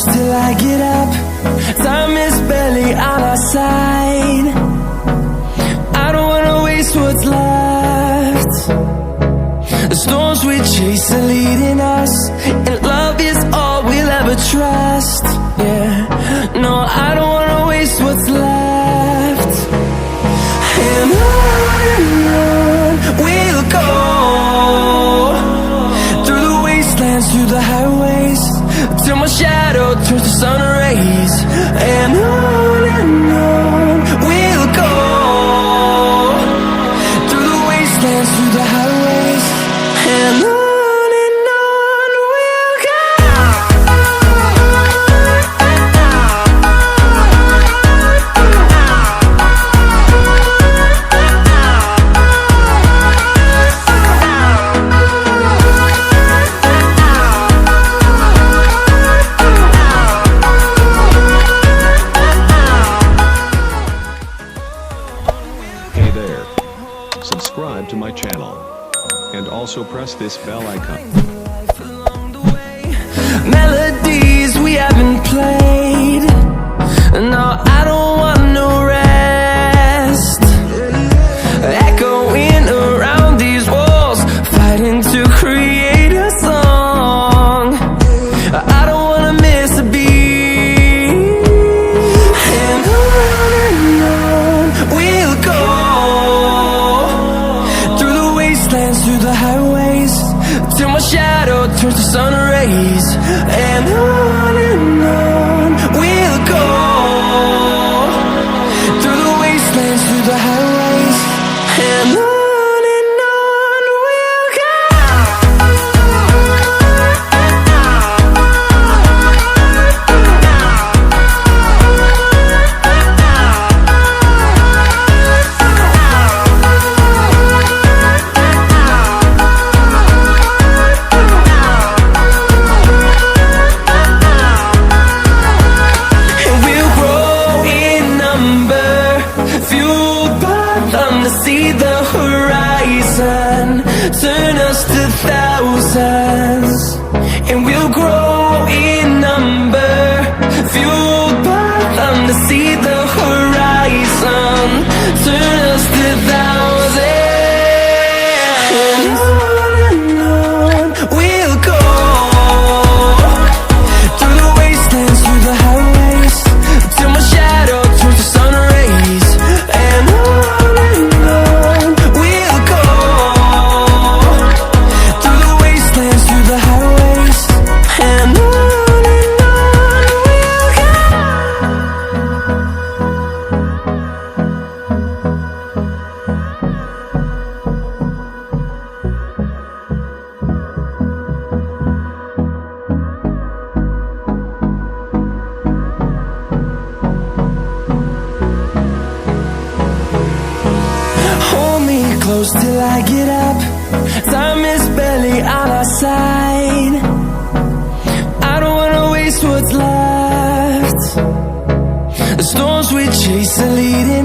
close till I get up. Time is barely on our side. I don't wanna waste what's left. The storms we chase are leading us, and love is all we'll ever trust. Yeah, no, I don't wanna waste what's left. And on we'll go, through the wastelands, through the highways, till my shadow turns to sun rays. And on we'll go, through the wastelands, through the highways, and on we'll go. Hey there. Subscribe to my channel. And also press this bell icon. Melodies we haven't played. No, I don't want no rest. Echoing around these walls, fighting to create a song. I don't wanna miss a beat. And on we'll go, through the wastelands, through the highways, till my shadow turns to sun rays. And on we'll go, through the wastelands, through the highways, and on we'll go. See the horizon, turn us to thousands, and we'll grow in number, fueled by them to see the horizon, turn us to thousands. And on we'll go, through the wastelands, through the highways, till my shadow turns to sun rays. And close till I get up. Time is barely on our side. I don't wanna waste what's left. The storms we chase are leading